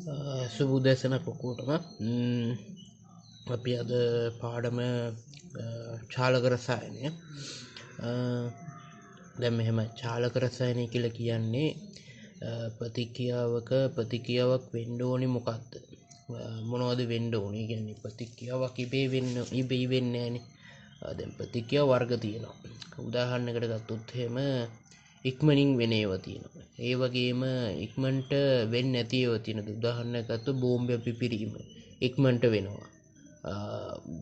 සුබුදැසනක් ඔක්කොටම. අපි අද පාඩම චාලක රසායනය. දැන් මෙහෙම චාලක රසායනය කියලා කියන්නේ ප්‍රතික්‍රියාවක් වෙන්න ඕනේ මොකක්ද? මොනවද වෙන්න ඕනේ? කියන්නේ ප්‍රතික්‍රියාවක් ඉබේ වෙන්නේ නැහැනේ. දැන් ප්‍රතික්‍රියා වර්ග තියෙනවා. උදාහරණයකට ගත්තොත් එහෙම ඉක්මනින් වෙන ඒවා තියෙනවා. ඒ වගේම ඉක්මනට වෙන්නේ නැති ඒවා තියෙනවා. උදාහරණයක් ගත්තොත් බෝම්බයක් පිපිරීම ඉක්මනට වෙනවා.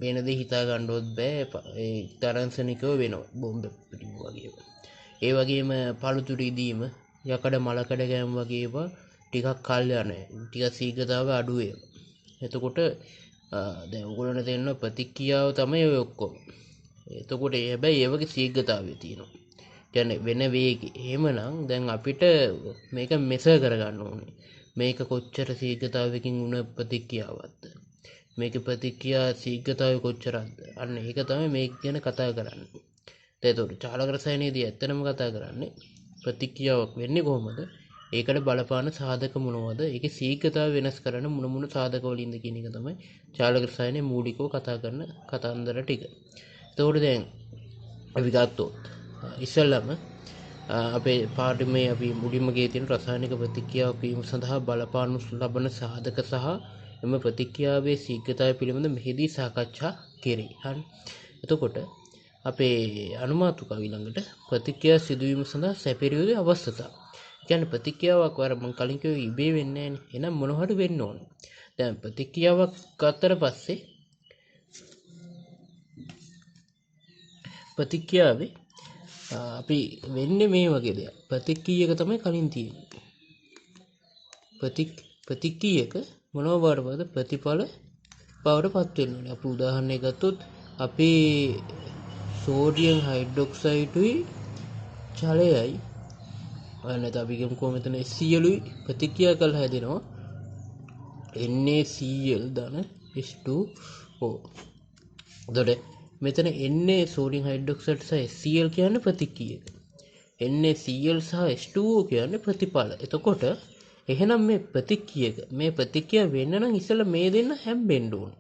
වෙන දේ හිතා ගන්නවත් බෑ. ඒ තරංශනිකව වෙනවා බෝම්බයක් පිපිරීම වගේ. ඒ වගේම පළුතු රිදීම, යකඩ මලකඩ ගෑම වගේ ඒවා ටිකක් කල් යනවා. ටිකක් ශීඝ්‍රතාව අඩු වෙනවා. එතකොට දැන් ඔයගොල්ලන්ට තේරෙනවා ප්‍රතික්‍රියාව තමයි ඔය ඔක්කොම. එතකොට හැබැයි ඒ වගේ ශීඝ්‍රතාවය තියෙනවා. කියන්නේ වෙන වේගය. එහෙමනම් දැන් අපිට මේක මෙසර් කරගන්න ඕනේ. මේක කොච්චර ශීඝ්‍රතාවයකින් වුණ ප්‍රතික්‍රියාවක්ද? මේක ප්‍රතික්‍රියා ශීඝ්‍රතාවය කොච්චරක්ද? අන්න ඒක තමයි මේක ගැන කතා කරන්නේ. එතකොට චාලක රසායනයේදී ඇත්තටම කතා කරන්නේ ප්‍රතික්‍රියාවක් වෙන්නේ කොහොමද? ඒකට බලපාන සාධක මොනවද? ඒකේ ශීඝ්‍රතාවය වෙනස් කරන මොන සාධක වලින්ද කියන එක තමයි චාලක රසායනයේ මූලිකව කතා කරන කතන්දර ටික. එතකොට දැන් අපි ගත්තොත් ඉස්සෙල්ලම අපේ පාඩමේ අපි මුලින්ම ගේ තියෙන රසායනික ප්‍රතික්‍රියාවක් වීම සඳහා බලපානු ලබන සාධක සහ එම ප්‍රතික්‍රියාවේ ශීඝ්‍රතාවය පිළිබඳ මෙහිදී සාකච්ඡා කෙරේ. හරි. එතකොට අපේ අනුමාතුකාව ඊළඟට ප්‍රතික්‍රියා සිදුවීම සඳහා සැපිරියුවේ අවශ්‍යතාව. කියන්නේ ප්‍රතික්‍රියාවක් වර මම කලින් කිව්වේ ඉබේ වෙන්නේ නැහැ නේ. එහෙනම් මොන හරි වෙන්න ඕන. දැන් ප්‍රතික්‍රියාවක් ගත්තට පස්සේ ප්‍රතික්‍රියාවේ අපි වෙන්නේ මේ වගේ දෙයක්. ප්‍රතික්‍රියක තමයි කලින් තියෙන්නේ. ප්‍රතික්‍රියක මොනවා වඩවද ප්‍රතිඵල බවට පත් වෙන්න ඕනේ. අපි උදාහරණයක් ගත්තොත් අපේ සෝඩියම් හයිඩ්‍රොක්සයිඩුයි ජලයයි නැත්නම් අපි කියමුකෝ මෙතන HClුයි ප්‍රතික්‍රියා කරලා හැදෙනවා NaCl ධන H2O. එතකොට මෙතන Na සෝඩියම් හයිඩ්‍රොක්සයිඩ් සහ HCl කියන්නේ ප්‍රතික්‍රියක. NaCl සහ H2O කියන්නේ ප්‍රතිඵල. එතකොට එහෙනම් මේ ප්‍රතික්‍රියා වෙන්න නම් ඉස්සෙල්ලා මේ දෙන්න හැම්බෙන්න ඕනේ.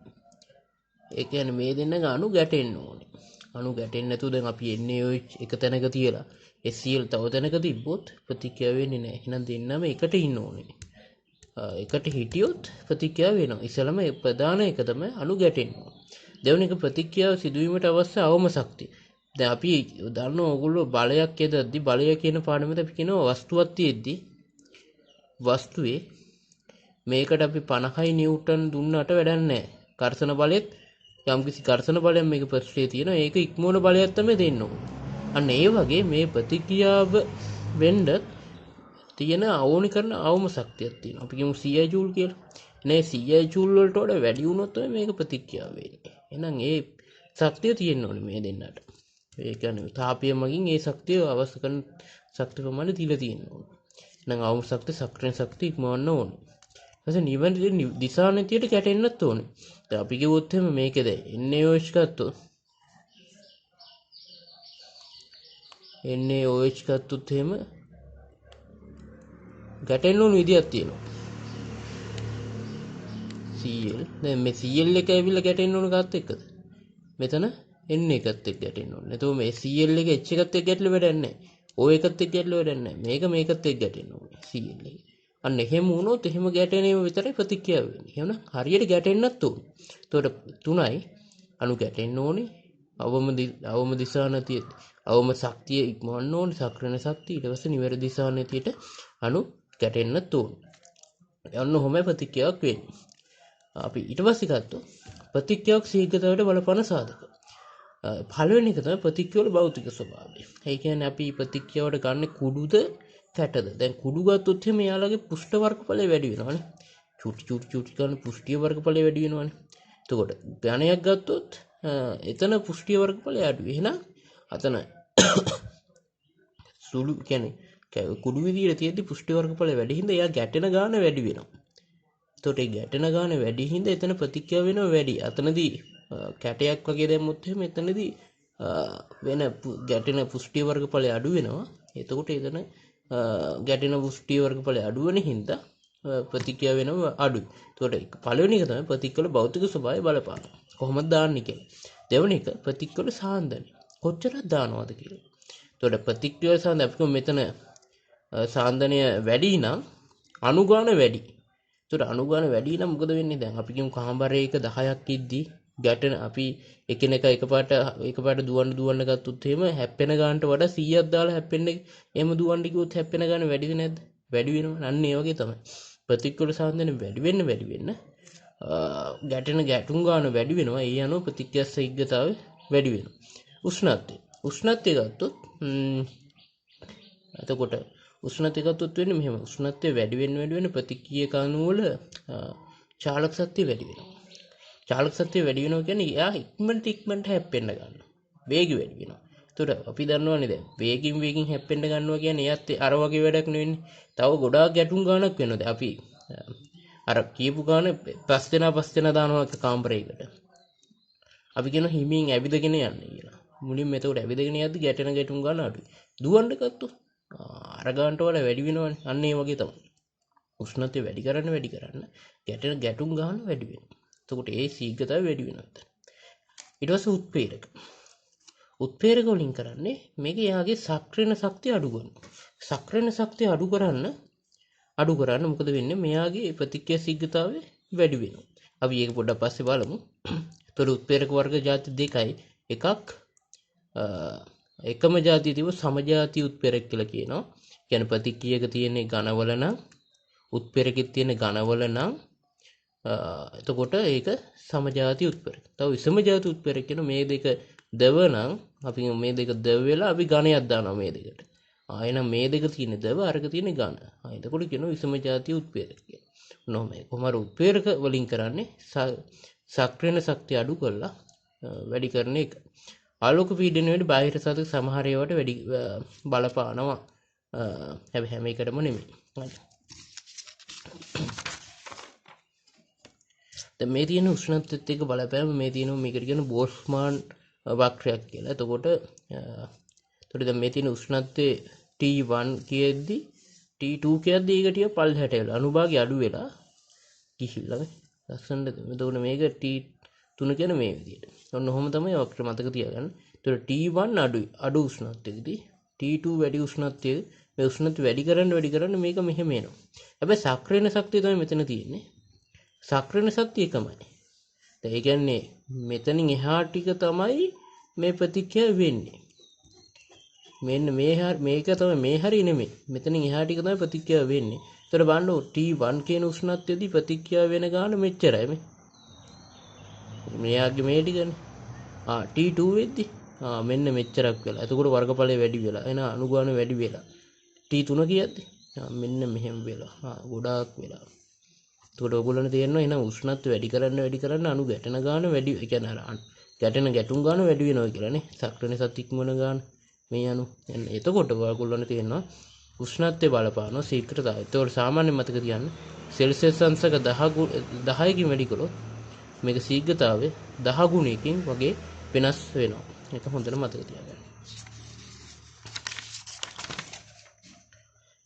ඒ කියන්නේ මේ දෙන්නගේ අණු ගැටෙන්න ඕනේ. අණු ගැටෙන්නේ නැතුව දැන් අපි NaOH එක තැනක තියලා HCl තව තැනක තිබ්බොත් ප්‍රතික්‍රියා වෙන්නේ නැහැ. එහෙනම් දෙන්නම එකට ඉන්න ඕනේ. එකට හිටියොත් ප්‍රතික්‍රියා වෙනවා. ඉස්සෙල්ලාම ප්‍රධාන එක තමයි අණු ගැටෙන්න ඕනේ. දෙවෙනි එක ප්‍රතික්‍රියාව සිදුවීමට අවශ්‍ය අවම ශක්තිය. දැන් අපි දන්නවා ඕගොල්ලෝ බලයක් යදද්දී බලය කියන පාඩමෙත් අපි කියනවා වස්තුවක් තියෙද්දී වස්තුවේ මේකට අපි 50යි නිව්ටන් දුන්නට වැඩක් නැහැ. කර්ෂණ බලෙත් යම්කිසි කර්ෂණ බලයක් මේක ප්‍රශ්නේ තියෙනවා. ඒක ඉක්මවන බලයක් තමයි දෙන්න ඕනේ. අන්න ඒ වගේ මේ ප්‍රතික්‍රියාව වෙන්න තියෙන ඕනි කරන අවම ශක්තියක් තියෙනවා. අපි කියමු 100 ජූල් කියලා. නේ 100 ජූල් වලට වඩා වැඩි වුණොත් තමයි මේක ප්‍රතික්‍රියාව වෙන්නේ. එහෙනම් ඒ ශක්තිය තියෙන්න ඕනේ මේ දෙන්නට. ඒ කියන්නේ තාපය මගින් ඒ ශක්තිය අවශ්‍ය කරන ශක්ති ප්‍රමාණය දීලා තියෙන්න ඕනේ. එහෙනම් අවම ශක්තිය සක්‍රිය ශක්තිය ඉක්මවන්න ඕනේ. ඊපස්සේ නිවැරදි දිශානතියට කැටෙන්නත් ඕනේ. දැන් අපි කිව්වොත් එහෙම මේකද NaOH ගත්තොත් එහෙම ගැටෙන්න ඕන විදියක් තියෙනවා. Cl දැන් මේ Cl එක ඇවිල්ලා ගැටෙන්න ඕන කාත් එක්කද? මෙතන N එකත් එක්ක ගැටෙන්න ඕනේ. එතකොට මේ Cl එක H එකත් එක්ක ගැටලා වැඩක් නැහැ. O එකත් එක්ක ගැටලා වැඩක් නැහැ. මේකත් එක්ක ගැටෙන්න ඕනේ Cl එක. අන්න එහෙම වුණොත් එහෙම ගැටෙනේම විතරයි ප්‍රතික්‍රියාව වෙන්නේ. එහෙනම් හරියට ගැටෙන්නත් ඕනේ. එතකොට තුනයි අණු ගැටෙන්න ඕනේ. අවම දිශානතිය අවම ශක්තිය ඉක්මවන්න ඕනේ. සක්‍රිය ශක්තිය ඊට පස්සේ නිවැරදි දිශානතියට අණු ගැටෙන්නත් ඕනේ. යන්න ඔහොමයි ප්‍රතික්‍රියාවක් වෙන්නේ. අපි ඊට පස්සේ ගත්තොත් ප්‍රතික්‍රියාවක් ශීඝ්‍රතාවයට බලපාන සාධක. පළවෙනි එක තමයි ප්‍රතික්‍රියාවල භෞතික ස්වභාවය. ඒ කියන්නේ අපි ප්‍රතික්‍රියාවට ගන්න කුඩුද කැටද. දැන් කුඩු ගත්තොත් එහෙනම් එයාලගේ පුෂ්ඨ වර්ගඵලය වැඩි වෙනවානේ. චුටි ගන්න පුෂ්ඨිය වර්ගඵලය වැඩි වෙනවානේ. එතකොට ඝනයක් ගත්තොත් එතන පුෂ්ඨිය වර්ගඵලය අඩු. එහෙනම් අතන සුළු කියන්නේ කුඩු විදියට තියෙද්දි පුෂ්ඨි වර්ගඵලය වැඩි හින්දා එයා ගැටෙන ගාන වැඩි වෙනවා. එතකොට ඒ ගැටෙන ගාන වැඩි හින්දා එතන ප්‍රතික්‍රියාව වෙනවා වැඩි. අතනදී කැටයක් වගේ දැම්මොත් එහෙම එතනදී වෙන ගැටෙන පුෂ්ඨි වර්ගඵලය අඩු වෙනවා. එතකොට එතන ගැටෙන පුෂ්ඨි වර්ගඵලය අඩු වෙන හින්දා ප්‍රතික්‍රියාව වෙනවා අඩුයි. ඒකට පළවෙනි එක තමයි ප්‍රතික්‍රියාවල භෞතික ස්වභාවය බලපාන. කොහොමද දාන්නේ කියලා. දෙවෙනි එක ප්‍රතික්‍රියාවල සාන්ද්‍රණය. කොච්චරක් දානවද කියලා. ඒකට ප්‍රතික්‍රියාව සාන්ද්‍රණය අපි මෙතන සාන්ද්‍රණය වැඩි නම් අනුගාන වැඩි. ඒකට අනුගාන වැඩි නම් මොකද වෙන්නේ? දැන් අපි කියමු කාමරයක 10ක් ඉද්දි ගැටෙන අපි එකිනෙක එකපාරට දුවන්න ගත්තොත් එහෙම හැප්පෙන ගානට වඩා 100ක් දාලා හැප්පෙන්නේ එහෙම දුවන්න කිව්වොත් හැප්පෙන ගාන වැඩිද නැද්ද? වැඩි වෙනවා. අන්න ඒ වගේ තමයි. ප්‍රතික්‍රියා සාන්ද්‍රණය වැඩි වෙන්න ගැටෙන ගැටුම් ගාන වැඩි වෙනවා. ඒ අනුව ප්‍රතික්‍රියා ශීඝ්‍රතාවය වැඩි වෙනවා. උෂ්ණත්වය ගත්තොත් එතකොට උෂ්ණත්වය ගත්තොත් වෙන්නේ මෙහෙම. උෂ්ණත්වය වැඩි වෙන්න ප්‍රතික්‍රියක අණු වල චාලක ශක්තිය වැඩි වෙනවා. චාලක ශක්තිය වැඩි වෙනවා කියන්නේ එයා ඉක්මනට හැප්පෙන්න ගන්නවා. වේගය වැඩි වෙනවා. ඒතකොට අපි දන්නවනේ දැන් වේගින් හැප්පෙන්න ගන්නවා කියන්නේ එයත් අර වගේ වැඩක් නෙවෙන්නේ. තව ගොඩාක් ගැටුම් ගානක් වෙනවා. දැන් අපි අර කියපු ගාන පස් දෙනා දානවා එක කාමරයකට. අපි කියන හිමින් ඇවිදගෙන යන්න කියලා. මුලින්ම එතකොට ඇවිදගෙන යද්දි ගැටෙන ගැටුම් ගාන අඩුයි. දුවන්න ගත්තොත් අර ගානට වඩා වැඩි වෙනවනේ. අන්න ඒ වගේ තමයි. උෂ්ණත්වය වැඩි කරන්න ගැටෙන ගැටුම් ගාන වැඩි වෙනවා. එතකොට ඒ ශීඝ්‍රතාවය වැඩි වෙනවා. ඊට පස්සේ උත්ප්‍රේරක. උත්ප්‍රේරක වලින් කරන්නේ මේක යාගේ සක්‍රීය ශක්තිය අඩු කරනවා. සක්‍රීය ශක්තිය අඩු කරන්න මොකද වෙන්නේ? මෙයාගේ ප්‍රතික්‍රියා ශීඝ්‍රතාවය වැඩි වෙනවා. අපි ඒක පොඩ්ඩක් පස්සේ බලමු. එතකොට උත්ප්‍රේරක වර්ග ಜಾති දෙකයි. එකක් එකම ಜಾතිය තිබු සමජාති උත්ප්‍රේරක කියලා කියනවා. කියන්නේ ප්‍රතික්‍රියක තියෙන ඝනවල නම් උත්ප්‍රේරකෙත් තියෙන ඝනවල නම් එතකොට ඒක සමජාති උත්ප්‍රේරක. තව විෂම ಜಾති උත්ප්‍රේරක කියන මේ දෙක දව නම් අපි මේ දෙක දව වෙලා අපි ඝනයක් දානවා මේ දෙකට. ආයෙනම් මේ දෙක තියෙන දව අරක තියෙන ඝන. එතකොට කියනවා විෂම ಜಾති උත්ප්‍රේරක කියලා. නොමේ කොහමද උත්ප්‍රේරක වලින් කරන්නේ සක්‍රීය ශක්තිය අඩු කරලා වැඩි කරන එක. ආලෝක පීඩනය වෙන්නේ බාහිර සාධක සමහර ඒවාට වැඩි බලපානවා. හැබැයි හැම එකටම නෙමෙයි. දැන් මේ තියෙන උෂ්ණත්වයත් එක්ක බලපෑම මේ තියෙනවා මේකට කියන බෝල්ට්ස්මාන් වක්‍රයක් කියලා. එතකොට දැන් මේ තියෙන උෂ්ණත්වයේ T1 කියද්දි T2 කියද්දි ඒක ටික පල්ලහැට වෙලා අනුභාගය අඩු වෙලා ගිහිල්ලා නේ. ලස්සනට එතකොට මේක T3 කියන මේ විදිහට. ඔන්න ඔහොම තමයි වක්‍ර මතක තියාගන්න. එතකොට T1 අඩු උෂ්ණත්වයකදී T2 වැඩි උෂ්ණත්වයේ මේ උෂ්ණත්වය වැඩි කරන්න මේක මෙහෙම එනවා. හැබැයි සක්‍රීය ශක්තිය තමයි මෙතන තියෙන්නේ. සක්‍රීය ශක්තිය එකමයි. දැන් ඒ කියන්නේ මෙතනින් එහා ටික තමයි මේ ප්‍රතික්‍රියාව වෙන්නේ. මෙන්න මේක තමයි මේ හරිය නෙමෙයි. මෙතනින් එහා ටික තමයි ප්‍රතික්‍රියාව වෙන්නේ. ඒතර බලන්න T1 කියන උෂ්ණත්වයේදී ප්‍රතික්‍රියාව වෙන ගාන මෙච්චරයි මේ. මෙයාගේ මේ ටිකනේ. T2 වෙද්දි මෙන්න මෙච්චරක් වෙලා. එතකොට වර්ගඵලය වැඩි වෙලා. එන අනුගාන වැඩි වෙලා. T3 කියද්දි මෙන්න මෙහෙම වෙලා. ගොඩාක් වෙලා. එතකොට ඔයගොල්ලන්ට තේරෙනවා එහෙනම් උෂ්ණත්වය වැඩි කරන්න අණු ගැටෙන ගාන වැඩි. ඒ කියන්නේ අර ගැටෙන ගැටුම් ගාන වැඩි වෙනවා කියලා නේ. සක්‍රීය ශක්තිය ඉක්මවන ගාන මේ අණු. එතකොට ඔයගොල්ලන්ට තේරෙනවා උෂ්ණත්වය බලපානවා ශීඝ්‍රතාවය. ඒතකොට සාමාන්‍ය මතක තියන්න සෙල්සියස් අංශක 10කින් වැඩි කළොත් මේක ශීඝ්‍රතාවය 10 ගුණයකින් වගේ වෙනස් වෙනවා. ඒක හොඳට මතක තියාගන්න.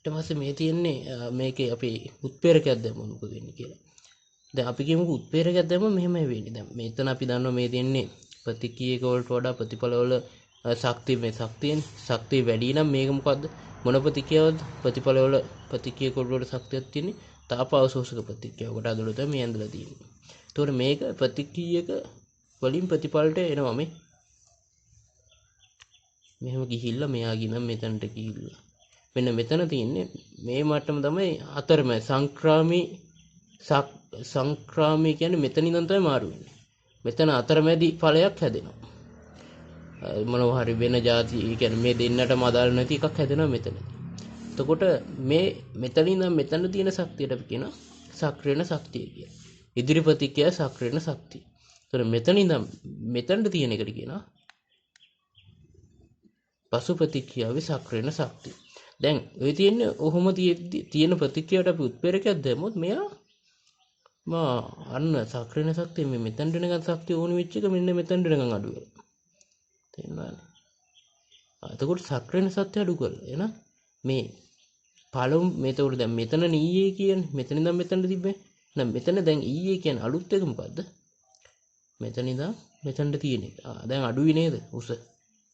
ඊට පස්සේ මේ තියෙන්නේ මේකේ අපි උත්ප්‍රේරකයක් දැම්මොත් මොකද වෙන්නේ කියලා. දැන් අපි කියමුකෝ උත්ප්‍රේරකයක් දැම්මම මෙහෙමයි වෙන්නේ. දැන් මෙතන අපි දන්නවා මේ තියෙන්නේ ප්‍රතික්‍රියක වලට වඩා ප්‍රතිඵලවල ශක්තිය වැඩි නම් මේක මොකද්ද? මොන ප්‍රතික්‍රියාවද? ප්‍රතිඵලවල ප්‍රතික්‍රියක වලට ශක්තියක් තියෙන්නේ තාප අවශෝෂක ප්‍රතික්‍රියාවකට අදලුත මේ ඇඳලා තියෙන්නේ. ඒතකොට මේක ප්‍රතික්‍රියක වලින් ප්‍රතිඵලට එනවා මේ. මෙහෙම ගිහිල්ලා මෙයා ගිනම් මෙතනට ගිහිල්ලා. මෙන්න මෙතන තියෙන්නේ මේ මට්ටම තමයි අතරමැද සංක්‍රාමී කියන්නේ මෙතන ඉඳන් තමයි මාරු වෙන්නේ. මෙතන අතරමැදි ඵලයක් හැදෙනවා. මොනවා හරි වෙන જાති කියන්නේ මේ දෙන්නටම අදාළ නැති එකක් හැදෙනවා මෙතනදී. එතකොට මේ මෙතන ඉඳන් මෙතන තියෙන ශක්තියට අපි කියනවා සක්‍රීය ශක්තිය කියලා. ඉදිරි ප්‍රතික්‍රියා සක්‍රීය ශක්තිය. එතකොට මෙතන ඉඳන් මෙතනට තියෙන එකට කියනවා පසු ප්‍රතික්‍රියාවේ සක්‍රීය ශක්තිය. දැන් ඔය තියෙන්නේ ඔහොම තියෙන ප්‍රතික්‍රියාවට අපි උත්ප්‍රේරකයක් දැම්මොත් මෙයා අන්න සක්‍රීය ශක්තිය මේ මෙතනට එනකන් ශක්තිය ඕනි වෙච්ච එක මෙන්න මෙතනට එනකන් අඩු වෙනවා. තේරුණාද? එතකොට සක්‍රීය ශක්තිය අඩු කරලා එහෙනම් මේ පළමු මේතකොට දැන් මෙතන ඊයේ කියන්නේ මෙතන ඉඳන් මෙතනට තිබ්බේ. එහෙනම් මෙතන දැන් ඊයේ කියන්නේ අලුත් එක මොකද්ද? මෙතන ඉඳන් මෙතනට තියෙන එක. දැන් අඩුයි නේද? උස.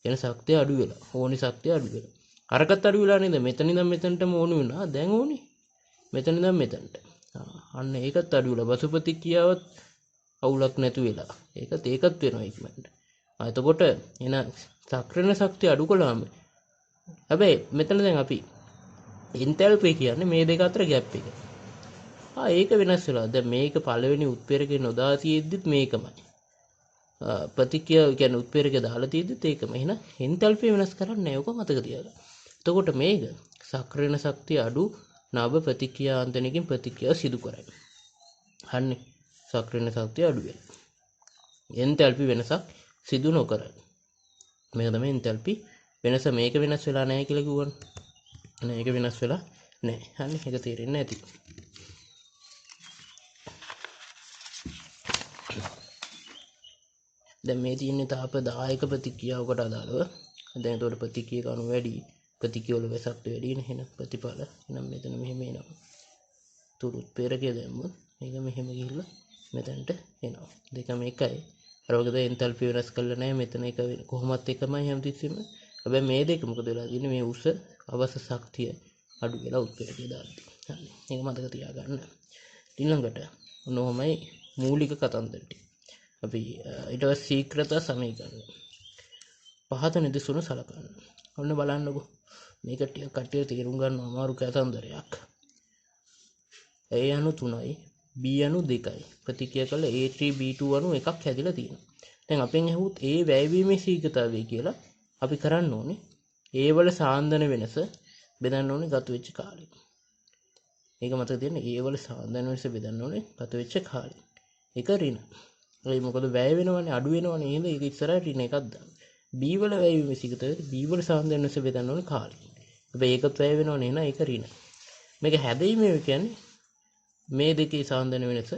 එන ශක්තිය අඩු වෙලා. ඕනි ශක්තිය අඩු වෙලා. අරකට අඩු වෙලා නේද? මෙතන ඉඳන් මෙතනටම ඕනි වුණා. දැන් ඕනි. මෙතන ඉඳන් මෙතනට. අන්න ඒකත් අඩු වෙලා. බසුපති කියාවත් අවුලක් නැතු වෙලා. ඒකත් වෙනවා ඉක්මනට. එතකොට එන සක්‍රණ ශක්තිය අඩු කළාම හැබැයි මෙතන දැන් අපි එන්තැල්පි කියන්නේ මේ දෙක අතර ગેප් එක. ඒක වෙනස් වෙලා. දැන් මේක පළවෙනි උත්ප්‍රේරකේ නොදා තියෙද්දිත් මේකමයි. ප්‍රතික්‍රියාව කියන්නේ උත්ප්‍රේරකේ දාලා තියෙද්දිත් ඒකම. එහෙනම් එන්තැල්පි වෙනස් කරන්නේ නැහැ. ඔක මතක තියාගන්න. එතකොට මේක සක්‍රණ ශක්තිය අඩු නව ප්‍රතික්‍රියාන්තනකින් ප්‍රතික්‍රියාව සිදු කරයි. හන්නේ සක්‍රණ ශක්තිය අඩු වෙනවා. එන්තැල්පි වෙනසක් සිදු නොකරයි. මේක තමයි එන්තැල්පි වෙනස. මේක වෙනස් වෙලා නැහැ කියලා කිව්වනේ. එහෙනම් ඒක වෙනස් වෙලා නැහැ. හන්නේ ඒක තේරෙන්නේ නැති. දැන් මේ තියෙන්නේ තාප 10ක ප්‍රතික්‍රියාවකට අදාළව. දැන් ඒතකොට ප්‍රතික්‍රියා කණු වැඩි, ප්‍රතික්‍රියා වල වෙසක් වැඩි නේ. එහෙනම් ප්‍රතිඵල එහෙනම් මෙතන මෙහෙම එනවා. තුරුත් පෙරකේ දැම්මොත් මේක මෙහෙම ගිහිල්ලා මෙතනට එනවා. දෙකම එකයි. අර වගේ දැන් එන්තල්පි වෙනස් කරලා නැහැ. මෙතන එක කොහොමත් එකමයි හැමතිස්සෙම. හැබැයි මේ දෙක මොකද වෙලා තියෙන්නේ? මේ උස අවශ්‍ය ශක්තිය අඩු වෙලා උත්ප්‍රේරකේ දාද්දි. හරි. මේක මතක තියාගන්න. ඊළඟට ඔන්නෝමයි මූලික කතන්දර ටික. අපි ඊට පස්සේ ශීඝ්‍රතා සමීකරණ පහත නිදසුන සලකන්න. ඔන්න බලන්නකෝ. මේක ටික කටිය තේරුම් ගන්න අමාරු කතන්දරයක්. A අණු 3යි B අණු 2යි ප්‍රතික්‍රියා කළ A3 B2 අණු එකක් හැදිලා තියෙනවා. දැන් අපෙන් ඇහුවොත් A වැයවීමේ ශීඝ්‍රතාවය කියලා අපි කරන්න ඕනේ A වල සාන්දන වෙනස බෙදන්න ඕනේ ගත වෙච්ච කාලෙ. මේක මතක තියන්න. A වල සාන්දන වෙනස බෙදන්න ඕනේ ගත වෙච්ච කාලෙ. ඒක ඍණ. ඒ මොකද වැය වෙනවනේ අඩු වෙනවනේ. එහෙනම් ඒක ඉස්සරහට ඍණ එකක් දාන්න. B වල වැයවීමේ ශීඝ්‍රතාවය B වල සාන්දන වෙනස බෙදන්න ඕනේ කාලෙ. හැබැයි ඒකත් වැය වෙනවනේ. එහෙනම් ඒක ඍණ. මේක හැදීමේ කියන්නේ මේ දෙකේ සාන්දන වෙනස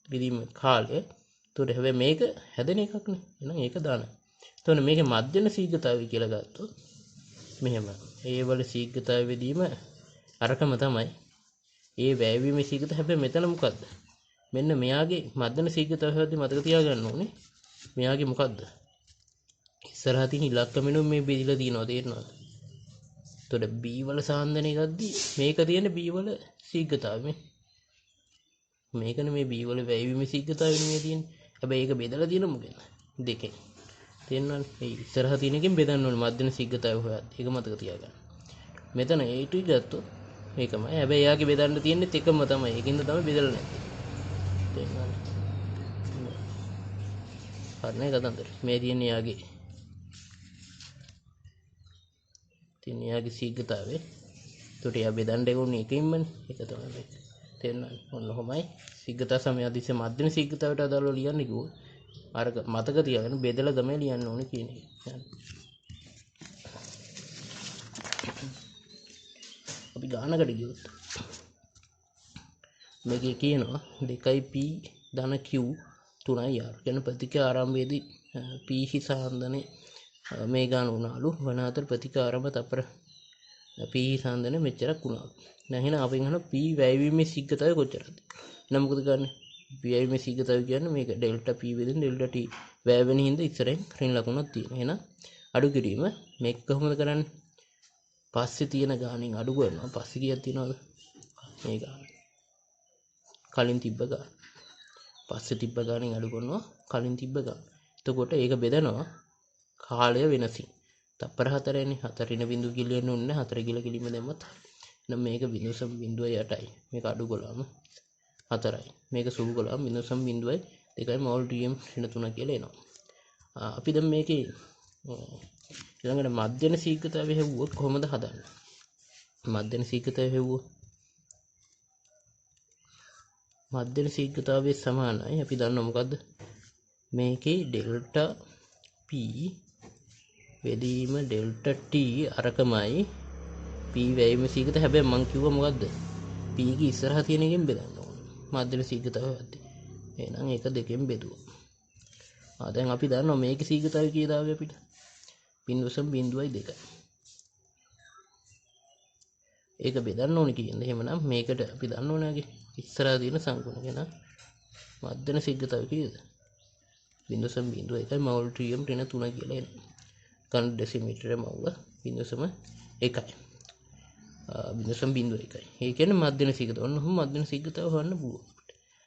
බෙදීම කාලය. ඒතකොට හැබැයි මේක හැදෙන එකක් නේ. එහෙනම් ඒක දාන්න. එතකොට මේකේ මධ්‍යන ශීඝ්‍රතාවය කියලා ගත්තොත් මෙහෙම. ඒ වල ශීඝ්‍රතාවය බෙදීම අරකම තමයි. ඒ වැයවීමේ ශීඝ්‍රතාවය හැබැයි මෙතන මොකද්ද? මෙන්න මෙයාගේ මධ්‍යන ශීඝ්‍රතාවය හැදී මතක තියාගන්න ඕනේ. මෙයාගේ මොකද්ද? ඉස්සරහා තියෙන ඉලක්කමෙනුම මේ බෙදලා තියෙනවා තේරෙනවද? එතකොට B වල සාන්දනය ගද්දි මේක තියෙන B වල ශීඝ්‍රතාවය. මේකනේ මේ B වල වැයවීමේ ශීඝ්‍රතාවය නෙමෙයි තියෙන්නේ. හැබැයි ඒක බෙදලා තියෙන මොකෙන්ද? දෙකෙන්. තේරෙනවනේ. ඒ ඉස්සරහා තියෙන එකෙන් බෙදන්න ඕනේ මධ්‍යන ශීඝ්‍රතාවය හොයද්දි. ඒක මතක තියාගන්න. මෙතන A2 ගත්තොත් මේකමයි. හැබැයි එයාගේ බෙදන්න තියෙන්නේ එකම තමයි. ඒකින්ද තමයි බෙදලා නැත්තේ. තේරෙනවනේ. හරිනේ කතන්දර. මේ තියෙන්නේ එයාගේ ශීඝ්‍රතාවය. ඒකට එයා බෙදන්න ඕනේ එකකින්මනේ. ඒක තමයි මේක. තේරෙනවනේ. ඔන්න ඔහොමයි ශීඝ්‍රතා සමයාදීසේ මධ්‍යම ශීඝ්‍රතාවයට අදාළව ලියන්න කිව්වොත් අර මතක තියාගන්න බෙදලා තමයි ලියන්න ඕනේ කියන එක. අපි ගානකට ගියොත් මේකේ කියනවා 2p ධන q 3i r කියන ප්‍රතික්‍රියා ආරම්භයේදී p හි සාන්දනේ මේ ගාන උනාලු වන අතර ප්‍රතික්‍රියා ආරම්භ තප්පර p හි සාන්දනේ මෙච්චරක් උනාලු. දැන් එහෙනම් අපෙන් අහන p වැයවීමේ ශීඝ්‍රතාවය කොච්චරද? එහෙනම් මොකද කරන්නේ? p වැයවීමේ ශීඝ්‍රතාවය කියන්නේ මේක ඩෙල්ටා p වෙදින් ඩෙල්ටා t වැය වෙන හින්දා ඉස්සරහින් ඍණ ලකුණක් තියෙනවා. එහෙනම් අඩු කිරීම මේක කොහොමද කරන්නේ? පස්සේ තියෙන ගානෙන් අඩු කරනවා. පස්සේ කීයක් තියෙනවද? මේ ගාන. කලින් තිබ්බ ගාන. පස්සේ තිබ්බ ගානෙන් අඩු කරනවා කලින් තිබ්බ ගාන. එතකොට ඒක බෙදනවා කාලය වෙනසින්. තප්පර 4නේ. 4 රින බිඳු කිලියන්න ඕනේ 4 කිල කිලිම දැම්මත්. එහෙනම් මේක 0.08යි. මේක අඩු කළාම 4යි. මේක සුළු කළාම 0.02යි මෝල් ටීඑම් රින 3 කියලා එනවා. අපි දැන් මේකේ ඊළඟට මධ්‍යන ශීඝ්‍රතාවය හෙව්වොත් කොහොමද හදන්නේ? මධ්‍යන ශීඝ්‍රතාවය හෙව්වොත් මධ්‍යන ශීඝ්‍රතාවයේ සමානයි. අපි දන්නවා මොකද්ද? මේකේ ඩෙල්ටා p වෙදීම ඩෙල්ටා t අරකමයි p වැයීමේ ශීඝ්‍රතාවය. හැබැයි මම කිව්වා මොකද්ද? p ගේ ඉස්සරහා තියෙන එකෙන් බෙදන්න ඕනේ. මධ්‍යන ශීඝ්‍රතාවය හදද්දී. එහෙනම් ඒක දෙකෙන් බෙදුවා. දැන් අපි දන්නවා මේකේ ශීඝ්‍රතාවය කීයද අපිට? 0.02. ඒක බෙදන්න ඕනේ කියන්නේ. එහෙමනම් මේකට අපි දන්න ඕනගේ ඉස්සරහා තියෙන සංකුණ කියන මධ්‍යන ශීඝ්‍රතාවය කීයද? 0.01 මවුල් ට්‍රියම් ඍණ 3 කියලා එනවා. කන ඩෙසිමීටරය මවුල 0.1යි. 0.01යි. ඒ කියන්නේ මධ්‍යන ශීඝ්‍රතාව. ඔන්න ඔහොම මධ්‍යන ශීඝ්‍රතාව හොයන්න පුළුවන්.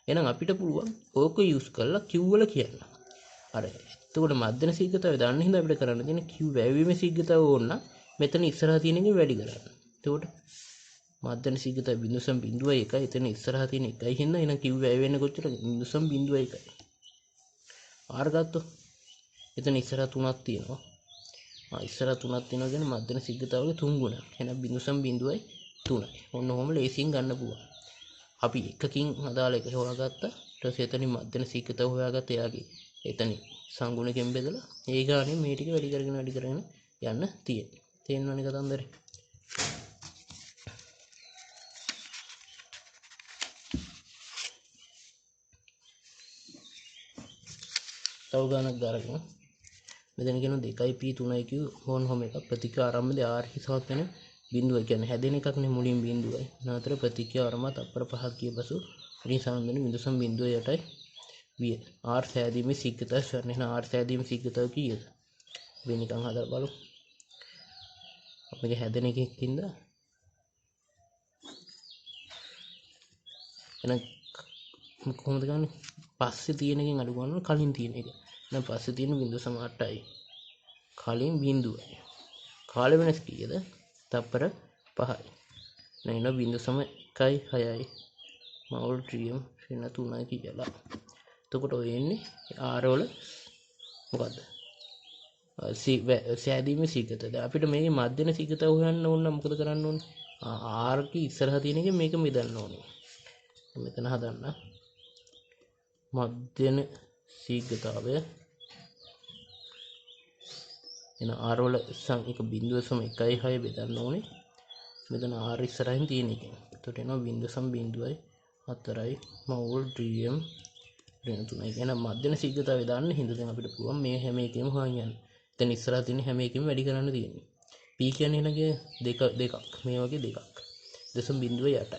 එහෙනම් අපිට පුළුවන් ඕක යූස් කරලා Q වල කියන්න. අර එතකොට මධ්‍යන ශීඝ්‍රතාවය දන්න හින්දා අපිට කරන්න තියෙන්නේ Q වැයවීමේ ශීඝ්‍රතාව ඕන නම් මෙතන ඉස්සරහා තියෙන එකෙන් වැඩි කරන්න. එතකොට මධ්‍යන ශීඝ්‍රතාවය 0.01යි. එතන ඉස්සරහා තියෙන 1යි හින්දා එහෙනම් Q වැය වෙන්නේ කොච්චරද? 0.01යි. R ගත්තොත් එතන ඉස්සරහා 3ක් තියෙනවා. ඉස්සරහා 3ක් තියෙනවා කියන්නේ මධ්‍යන ශීඝ්‍රතාවයේ 3 ගුණයක්. එහෙනම් 0.03යි. ඔන්න ඔහොම ලේසියෙන් ගන්න පුළුවන්. අපි එකකින් අදාළ එක හොයාගත්තා. ඊට පස්සේ එතනින් මධ්‍යන ශීඝ්‍රතාව හොයාගත්තා. එයාගේ එතනින් සංගුණකෙන් බෙදලා ඒ ගානේ මේ ටික වැඩි කරගෙන යන්න තියෙන්නේ. තේරෙනවනේ කතන්දරේ. තව ගානක් ගාරගෙන මෙතන කියන 2p 3q හොන් හොම එක ප්‍රතික්‍රියා ආරම්භයේ r හිසවත් වෙන බිඳුව කියන්නේ හැදෙන එකක් නේ මුලින් බිඳුවයි. නතර ප්‍රතික්‍රියා ආරම්භ තප්පර 5ක් ගිය පසු ඉතින් සමන්දන 0.08යි විය. r සෑදීමේ ශීඝ්‍රතාවය සරණ එන r සෑදීමේ ශීඝ්‍රතාවය කීයද? අපි නිකන් හදලා බලමු. අපේ හැදෙන එකකින්ද එහෙනම් කොහොමද ගන්නේ? පස්සේ තියෙන එකෙන් අඩු ගන්නවා කලින් තියෙන එක. දැන් පස්සේ තියෙන 0.8යි. කලින් බිඳුවයි. කාල වෙනස කීයද? තප්පර 5යි. නේන 0.16යි. මවුල් ට්‍රියම් ඍණ 3යි කියලා. එතකොට ඔය එන්නේ R වල මොකද්ද? සෑදීමේ ශීඝ්‍රතාවය. දැන් අපිට මේකේ මධ්‍යන ශීඝ්‍රතාවය හොයන්න ඕන නම් මොකද කරන්න ඕනේ? R කී ඉස්සරහා තියෙන එකෙන් මේක බෙදන්න ඕනේ. මෙතන හදන්න. මධ්‍යන ශීඝ්‍රතාවය එන R වල එක 0.16 බෙදන්න ඕනේ. මෙතන R ඉස්සරහින් තියෙන එක. එතකොට එනවා 0.04යි මවුල් ට්‍රියම් ඍණ 3යි. එහෙනම් මධ්‍යන ශීඝ්‍රතාවය දාන්න හින්දා දැන් අපිට පුළුවන් මේ හැම එකෙම හොයන්න. එතන ඉස්සරහා තියෙන හැම එකෙම වැඩි කරන්න තියෙන්නේ. P කියන්නේ නේද දෙකක්. මේ වගේ දෙකක්. 0.08යි.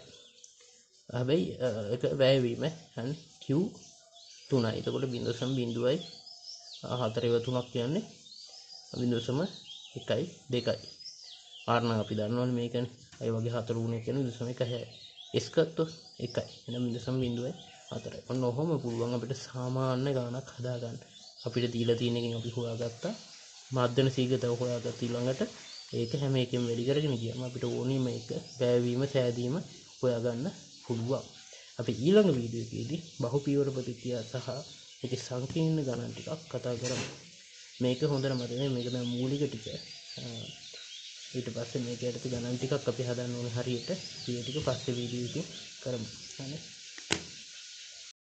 හැබැයි ඒක වැයවීම and Q 3යි. එතකොට 0.0යි 4 කියන්නේ 0.1යි 2යි. R නම් අපි දන්නවනේ මේකනේ. අය වගේ 4 ගුණයක් කියන්නේ 0.1යි. S ගත්තොත් 1යි. එහෙනම් 0.04යි. ඔන්න ඔහොම පුළුවන් අපිට සාමාන්‍ය ගණනක් හදාගන්න. අපිට දීලා තියෙන එකෙන් අපි හොයාගත්තා. මධ්‍යන ශීඝ්‍රතාව හොයාගත්ත ඊළඟට ඒක හැම එකෙම වැඩි කරගෙන ගියාම අපිට ඕනේ මේක වැයවීම සෑදීම හොයාගන්න පුළුවන්. අපි ඊළඟ වීඩියෝ එකේදී බහුපියවර ප්‍රතික්‍රියා සහ ඒකේ සංකීර්ණ ගණන් ටිකක් කතා කරමු. මේක හොඳට මතක මේක තමයි මූලික ටික. ඊට පස්සේ මේක යටතේ ගණන් ටිකක් අපි හදන්න ඕනේ හරියට. මේ ටික පස්සේ වීඩියෝ එකේ කරමු. හරි.